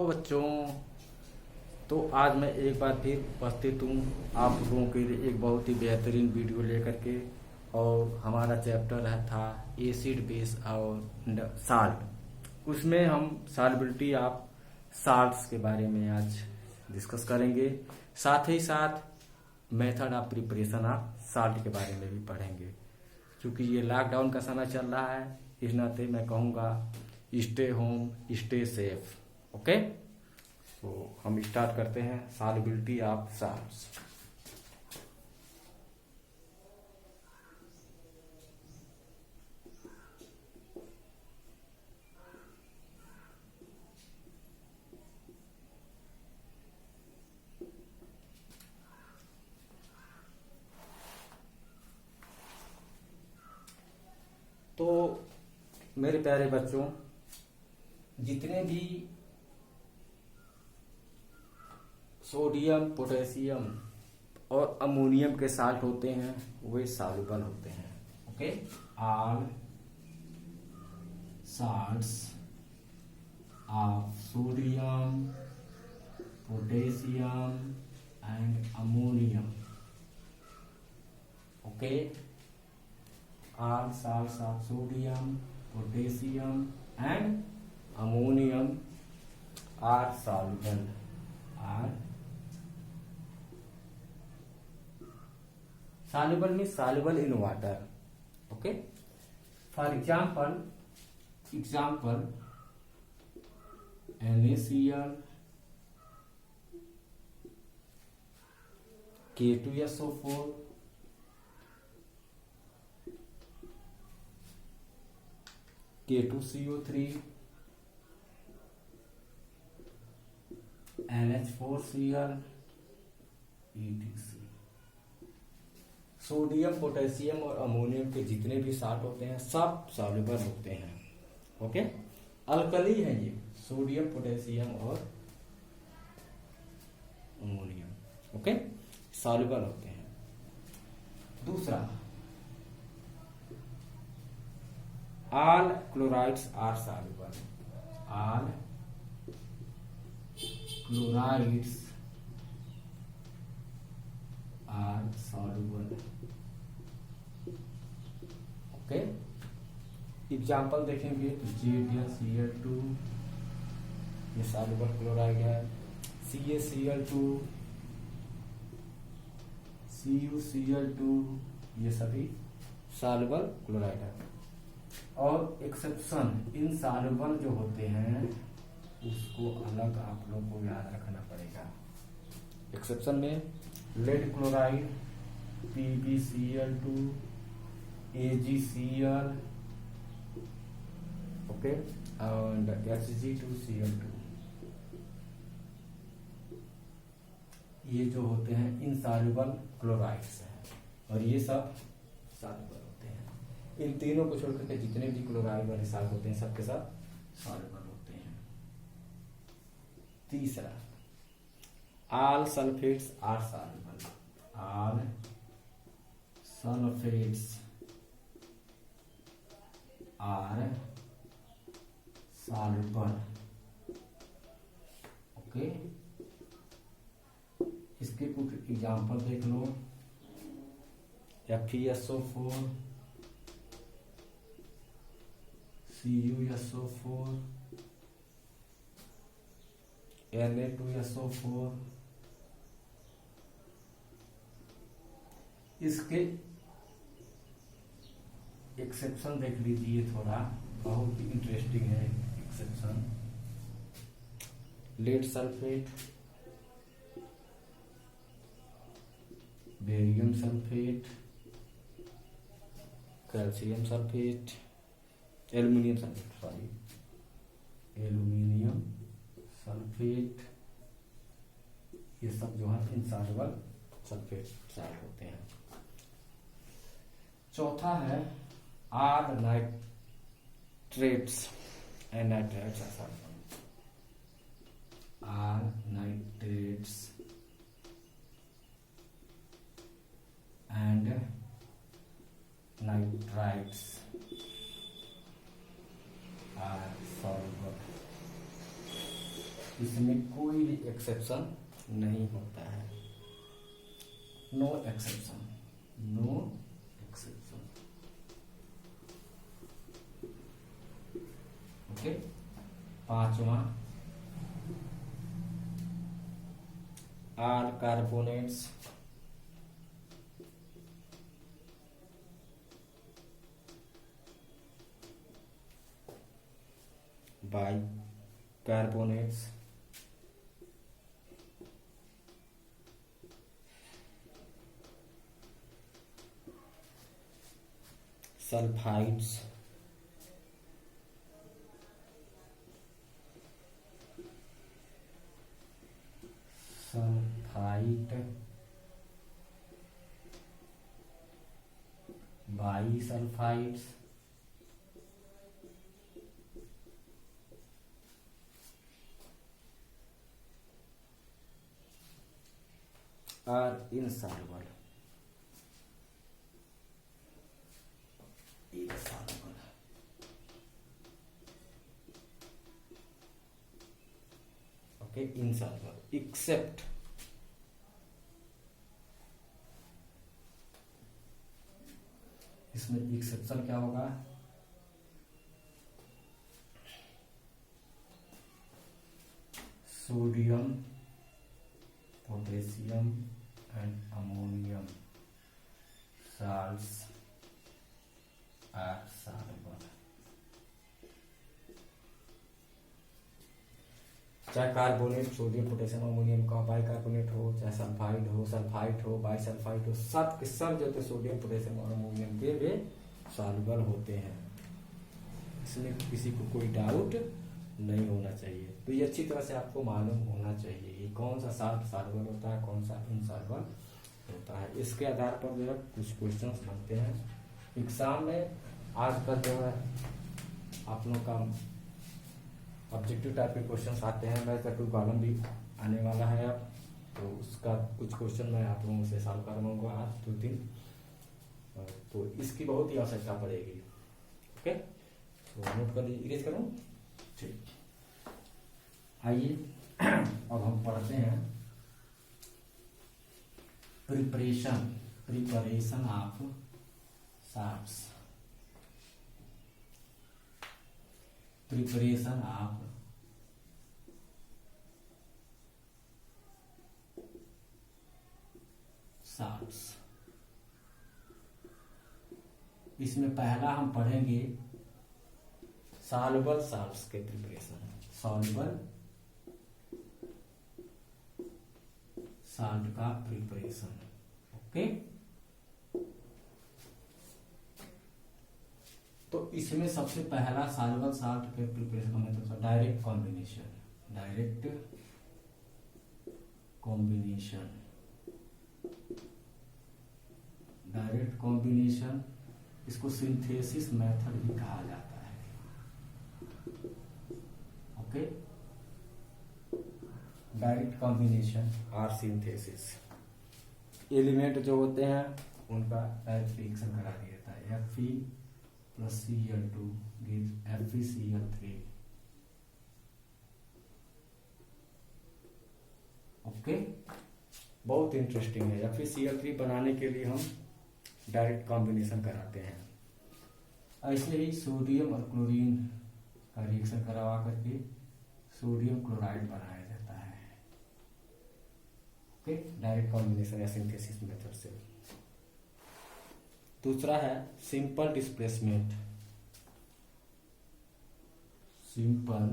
Hello बच्चों। तो आज मैं एक बार फिर उपस्थित हूँ आप लोगों के लिए एक बहुत ही बेहतरीन वीडियो लेकर के। और हमारा चैप्टर है था एसिड बेस और साल्ट। उसमें हम सॉल्युबिलिटी ऑफ साल्ट्स के बारे में आज डिस्कस करेंगे। साथ ही साथ method of preparation of salt के बारे में भी पढ़ेंगे। क्योंकि ये लॉकडाउन का समय चल रहा है, इस नाते मैं कहूँगा stay home stay safe. Okay, तो हम स्टार्ट करते हैं सॉल्युबिलिटी ऑफ साल्ट्स। तो मेरे प्यारे बच्चों, जितने भी सोडियम, पोटेशियम और अमोनियम के साल्ट होते हैं वे सॉल्युबल होते हैं। Okay, all salts of sodium, potassium and ammonium. Okay, all salts of sodium, potassium and ammonium are soluble. Are soluble means soluble in water. Okay. For example, NaCl, K2SO4, K2CO3, NH4Cl, ETC। Sodium, potassium और ammonium के जितने भी salt होते हैं सब soluble होते हैं। Okay, alkali है ये, सोडियम, पोटेशियम और अमोनियम। ओके, सॉल्युबल होते हैं। दूसरा, all chlorides are soluble. All chlorides are soluble. Okay, example देखेंगे तो ZnCl2 ये सॉल्युबल क्लोराइड है, CaCl2, CuCl2 ये सभी सॉल्युबल क्लोराइड है। और एक्सेप्शन, इनसॉल्युबल जो होते हैं उसको अलग आप लोग को याद रखना पड़ेगा। एक्सेप्शन में lead chloride, PbCl2, AgCl, okay, and Hg2Cl2 ये जो होते हैं इनसॉल्युबल क्लोराइड्स हैं और ये सब सॉल्युबल होते हैं। इन तीनों को छोड़कर के जितने भी क्लोराइड वाले साल्ट होते हैं सबके साथ सॉल्युबल होते हैं। तीसरा, all sulphates are soluble. All sulphates are soluble. Okay, इसके कुछ एग्जांपल देख लो। FeSO4, CuSO4, Na2SO4। इसके एक्सेप्शन देख लीजिए, थोड़ा बहुत ही इंटरेस्टिंग है exception. Lead sulphate, barium sulphate, calcium sulphate, aluminium sulphate, ये सब जो है इनसॉल्युबल सल्फेट साल्ट होते हैं। चौथा है all nitrates and nitrates are soluble. All nitrates and nitrites are soluble. इसमें कोई भी एक्सेप्शन नहीं होता है, no exception, no exception. Okay, पांचवा, all carbonates bicarbonates sulfides sulphide bisulphides are insoluble, insoluble। Okay, insoluble except इसमें एक्सेप्शन क्या होगा, sodium, potassium and ammonium salts are soluble। चाहे कार्बोनेट सोडियम पोटेशियम अमोनियम का बाइकार्बोनेट हो, चाहे सल्फाइड हो, sulphide हो, बाईसल्फाइड हो, सब के सब जो सोडियम पोटेशियम और अमोनियम के वे सॉल्युबल होते हैं। इसमें किसी को कोई डाउट नहीं होना चाहिए। तो ये अच्छी तरह से आपको मालूम होना चाहिए कि कौन सा साल्ट सॉल्युबल होता है, कौन सा इनसॉल्युबल होता है। इसके आधार पर जो है कुछ क्वेश्चंस बनते हैं एग्जाम में। आजकल जो है आप लोग का ऑब्जेक्टिव टाइप के क्वेश्चंस आते हैं, मैं टू कॉलम भी आने वाला है अब, तो उसका कुछ क्वेश्चन मैं आप लोगों से सॉल्व करवाऊंगा आज 2-3, तो इसकी बहुत ही आवश्यकता पड़ेगी। ओके, तो नोट कर लीजिए, इरेज करूं, ठीक। आइए अब हम पढ़ते हैं preparation of salts, preparation of salts. इसमें पहला हम पढ़ेंगे सॉल्युबल साल्ट्स के प्रिपरेशन, सॉल्युबल साल्ट का प्रिपरेशन। ओके, तो इसमें सबसे पहला सॉल्युबल साल्ट के प्रिपरेशन का मतलब direct combination, direct combination, direct combination, इसको सिंथेसिस मेथड भी कहा जाता है। ओके, डायरेक्ट कॉम्बिनेशन और सिंथेसिस, एलिमेंट जो होते हैं उनका डायरेक्ट रिएक्शन करा दिया जाता है। Fe+Cl2 gives FeCl3। ओके, बहुत इंटरेस्टिंग है। FeCl3 बनाने के लिए हम डायरेक्ट कॉम्बिनेशन कराते हैं। ऐसे ही सोडियम और क्लोरीन का रिएक्शन करवा करके सोडियम क्लोराइड बनाया जाता है। ओके, डायरेक्ट कॉम्बिनेशन या सिंथेसिस मेथड से। दूसरा है simple displacement, simple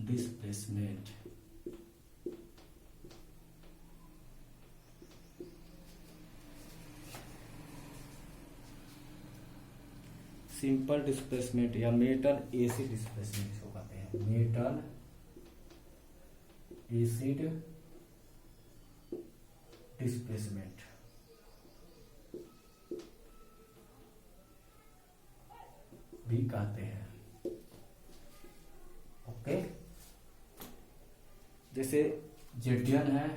displacement, simple displacement या मेटल एसिड डिस्प्लेसमेंट इसको कहते हैं, मेटल एसिड डिस्प्लेसमेंट। भी कहते हैं। ओके, जैसे जेडियन है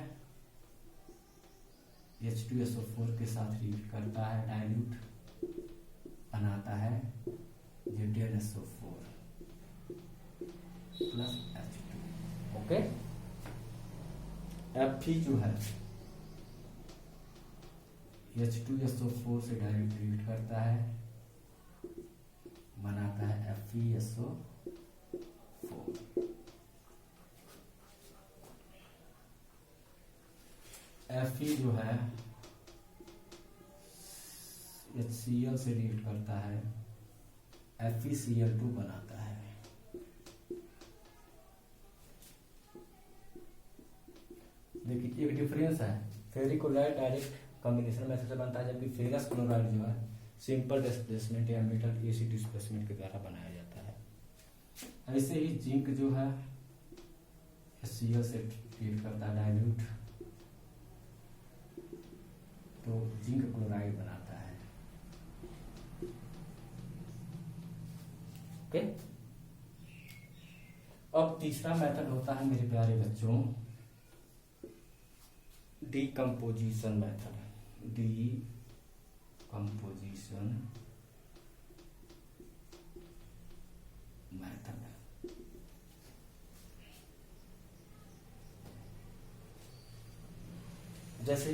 H2SO4 के साथ रिएक्ट करता है, डाइल्यूट बनाता है ZnSO4। Plus H2। Okay, Fe जो है H2SO4 से डायरेक्ट रिएक्ट करता है, बनाता है FeSO4। Fe जो है HCl से रिएक्ट करता है, FeCl2 बनाता है। देखिए एक डिफरेंस है, ferric chloride direct combination method से बनता है, जबकि फेरस क्लोराइड जो है सिंपल डिस्प्लेसमेंट या मेटल एसिड डिस्प्लेसमेंट के द्वारा बनाया जाता है। ऐसे ही जिंक जो है HCl से रिएक्ट करता है डाइल्यूट, तो जिंक क्लोराइड बनाता है। ओके, अब तीसरा मेथड होता है मेरे प्यारे बच्चों डीकम्पोजिशन मेथड। डीकम्पोजिशन मेथड जैसे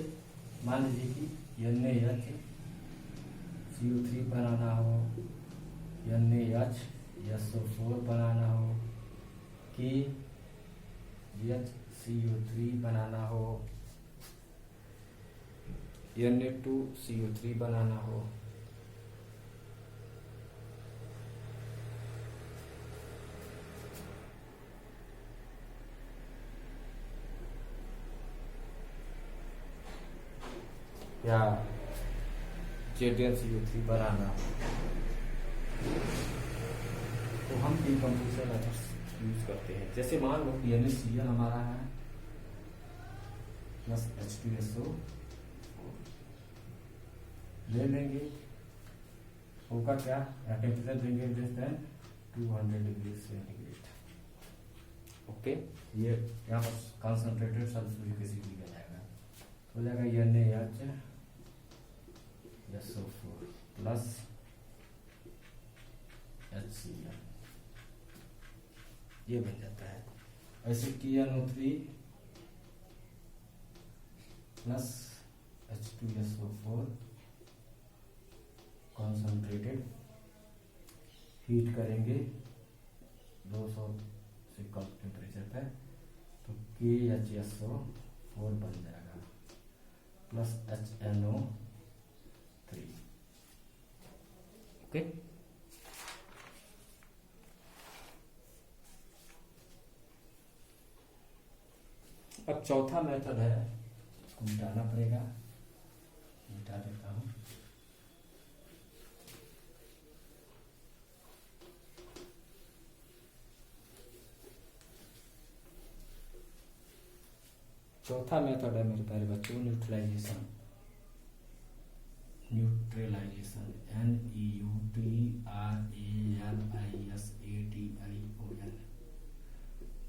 मान लीजिए कि NaHCO3 बनाना हो, NaHSO4 बनाना हो, KHCO3 बनाना हो, Na2CO3 बनाना हो, या ZnCO3 बनाना हो, तो हम डीकम्पोजिशन मेथड यूज करते हैं। जैसे मान लो NaCl हमारा है प्लस H2SO4 ले लेंगे, होगा क्या, टेम्परेचर देंगे less than 200 degree centigrade. Okay, ये यहाँ पर कॉन्सेंट्रेटेड सल्फ्यूरिक एसिड लिखा जाएगा, हो जाएगा NaHSO4 प्लस HCl, ये बन जाता है। ऐसे KNO3 plus H2SO4 concentrated heat करेंगे 200 से कम टेम्परेचर पे, तो KHSO4 बन जाएगा प्लस HNO3। ओके, अब चौथा मेथड है, इसको मिटाना पड़ेगा, मिटा देता हूं। चौथा मेथड है मेरे प्यारे बच्चों neutralisation. Neutralisation NEUTRALISATION,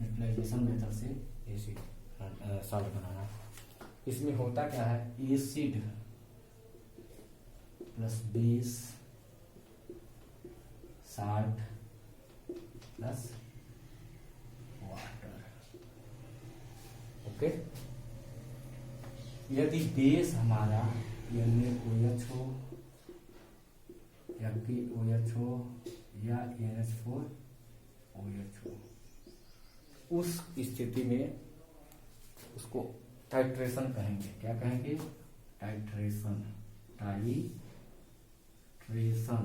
neutralisation method से एसिड सॉल्ट बनाना। इसमें होता क्या है, acid plus base salt plus water. Okay, यदि बेस हमारा NaOH हो या KOH हो या NH4OH हो, उस स्थिति में उसको टाइट्रेशन कहेंगे। क्या कहेंगे, टाइट्रेशन, टाइट्रेशन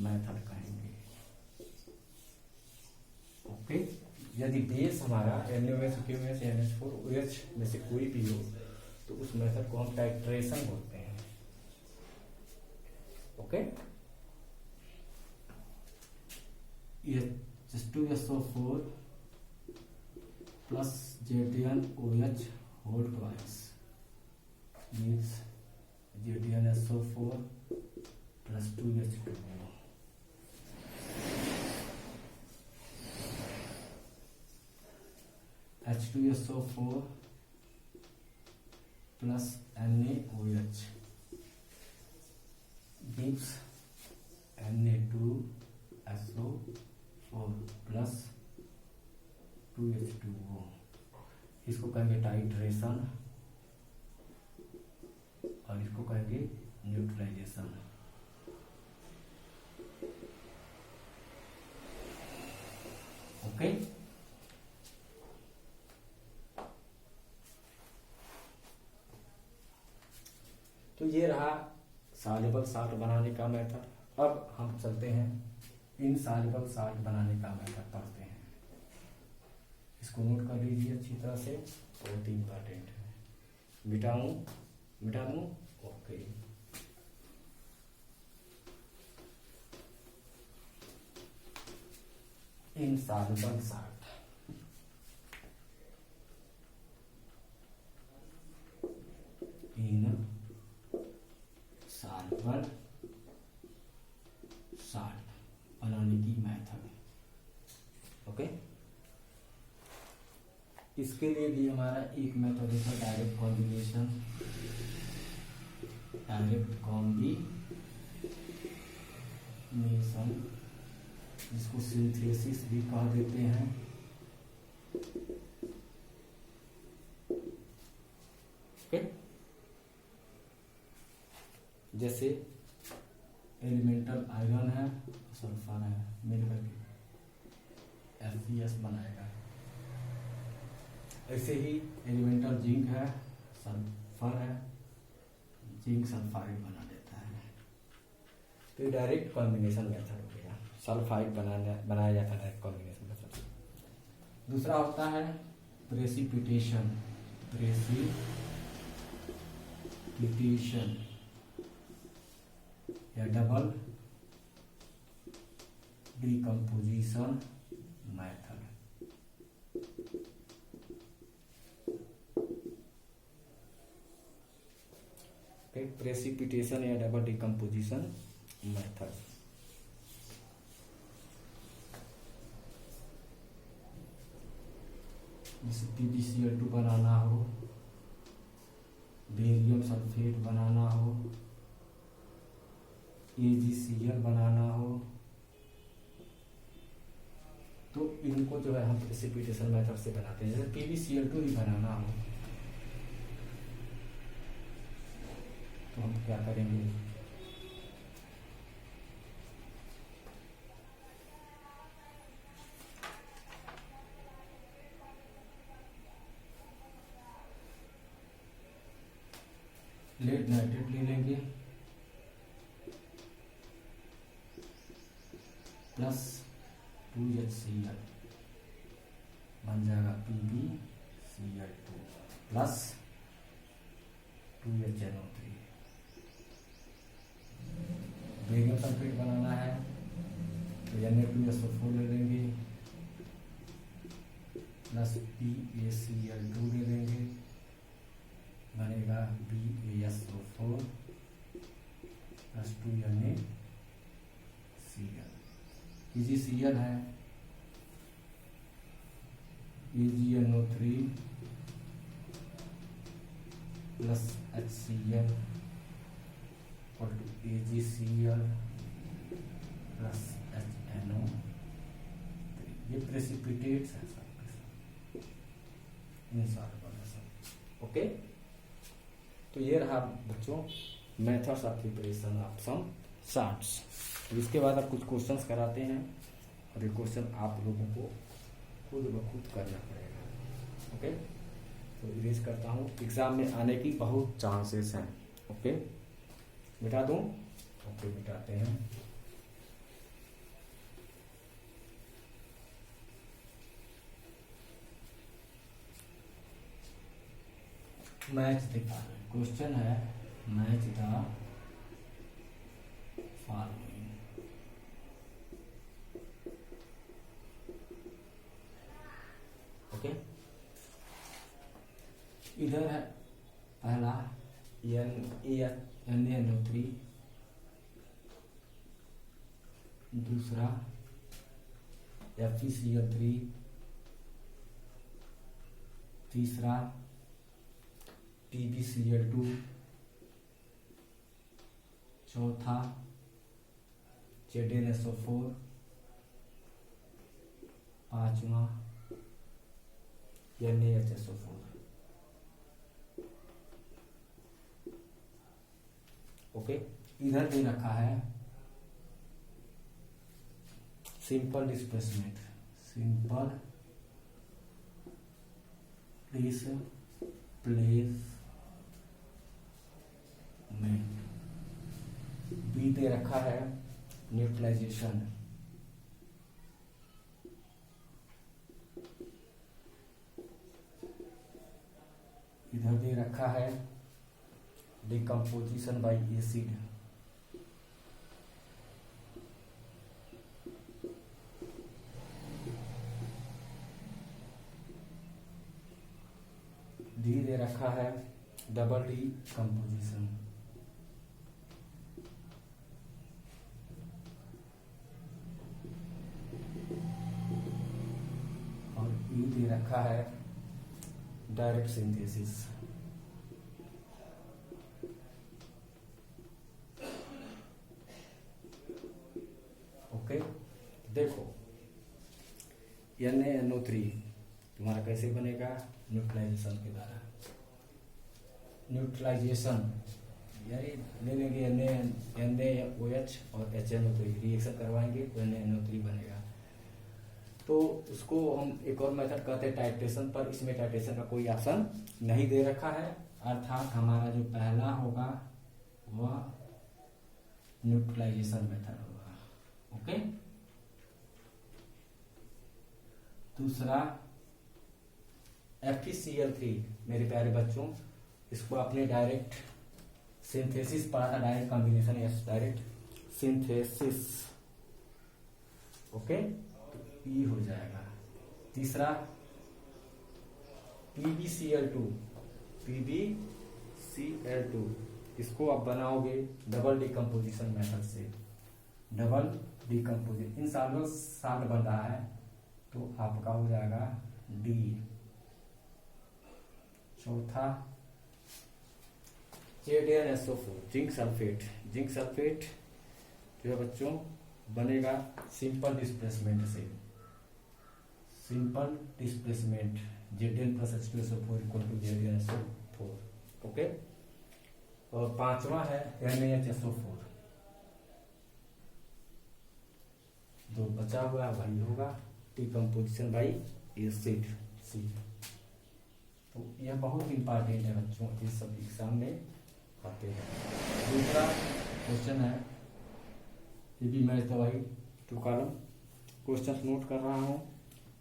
मेथड कहेंगे। ओके, यदि बेस हमारा NaOH, KOH, NH4OH में से कोई भी हो, तो उस मेथड को हम टाइट्रेशन बोलते हैं। Okay, H2SO4 plus ZnOH whole twice means ZnSO4 plus 2H2O। H2SO4 plus NaOH gives Na2SO4 plus 2H2O, इसको कहेंगे टाइट्रेशन और इसको कहेंगे न्यूट्रलाइजेशन। ओके, तो ये रहा सॉल्युबल साल्ट बनाने का मेथड। अब हम चलते हैं इनसॉल्युबल साल्ट बनाने का मेथड पढ़ते हैं। इसको नोट कर लीजिए अच्छी तरह से, बहुत ही इंपॉर्टेंट है। मिटा दूं, okay. Insoluble salt, insoluble salt बनाने की मेथड। ओके, इसके लिए भी हमारा एक मेथड है डायरेक्ट कॉम्बिनेशन, जिसको सिंथेसिस भी कह देते हैं। ओके, जैसे एलिमेंटल आयरन है, सल्फर है, मिलकर के FeS बनाएगा। ऐसे ही एलिमेंटल जिंक है, सल्फर है, जिंक सल्फाइड बना देता है। तो डायरेक्ट कॉम्बिनेशन मेथड हो गया, सल्फाइड बनाया जाता है डायरेक्ट कॉम्बिनेशन मेथड। दूसरा होता है प्रेसिपिटेशन या डबल डिकम्पोजिशन मेथड। प्रेसिपिटेशन या डबल डिकम्पोजिशन मेथड। जैसे PbCl2 बनाना हो, बेरियम सल्फेट बनाना हो, AgCl बनाना हो, तो इनको जो है हम प्रेसिपिटेशन मेथड से बनाते हैं। जैसे PbCl2 ही बनाना हो तो हम क्या करेंगे, लेड नाइट्रेट ले लेंगे प्लस 2HCl, बन जाएगा PbCl2 plus 2HNO3। Barium sulphate बनाना है तो Na2SO4 ले लेंगे प्लस PaCl2 ले लेंगे, बनेगा BaSO4 प्लस 2NaCl। AgCl है AgNO3 प्लस HCl और AgCl प्लस HNO3। ये प्रेसिपिटेट्स है सब इनसॉल्युबल है सब। ओके, तो ये रहा बच्चों methods of preparation of some salts. इसके बाद आप कुछ क्वेश्चंस कराते हैं और ये क्वेश्चन आप लोगों को खुद ब खुद करना पड़ेगा। ओके, तो इरेज करता हूँ, एग्जाम में आने की बहुत चांसेस हैं। ओके, मिटा दूं, ओके मिटाते हैं। मैच द फॉलोइंग, क्वेश्चन है मैच द फॉलोइंग। ओके, इधर है पहला NaNO3, दूसरा FeCl3, तीसरा PbCl2, चौथा ZnSO4, पांचवा NaHSO4। ओके, इधर दे रखा है simple displacement, simple displacement. B दे रखा है न्यूट्रलाइजेशन, इधर दे रखा है डिकम्पोजिशन बाय एसिड, डी दे रखा है डबल डिकम्पोजिशन, और ई दे रखा है डायरेक्ट सिंथेसिस। ओके, देखो NaNO3 तुम्हारा कैसे बनेगा? न्यूट्रलाइजेशन के द्वारा। न्यूट्रलाइजेशन यानी ले लेंगे NaOH और HNO3 रिएक्शन करवाएंगे तो NaNO3 बनेगा। तो उसको हम एक और मेथड कहते हैं टाइट्रेशन, पर इसमें टाइट्रेशन का कोई ऑप्शन नहीं दे रखा है, अर्थात हमारा जो पहला होगा वह न्यूट्रलाइजेशन मेथड होगा। ओके, दूसरा FeCl3। मेरे प्यारे बच्चों, इसको अपने डायरेक्ट सिंथेसिस पढ़ा था, डायरेक्ट कॉम्बिनेशन या डायरेक्ट सिंथेसिस। ओके, ई हो जाएगा। तीसरा PbCl2, PbCl2 इसको आप बनाओगे डबल डिकम्पोजिशन मेथड से, डबल डिकम्पोजिशन। इन सालों साल बन रहा है तो आपका हो जाएगा डी। चौथा ZnSO4 zinc sulphate, zinc sulphate जो है बच्चों बनेगा सिंपल डिस्प्लेसमेंट से, simple displacement Zn+H2SO4 equal to ZnSO4। Okay, और पांचवा है NaHSO4। जो बचा हुआ है वही होगा डिकम्पोजिशन बाई एसिड सी। तो यह बहुत इंपॉर्टेंट है बच्चों, इस सब एग्जाम में आते हैं। दूसरा क्वेश्चन है, ये भी मैं तो वही 2 कॉलम क्वेश्चन नोट कर रहा हूँ।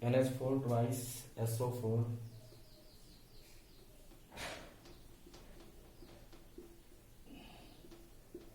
NH4 2SO4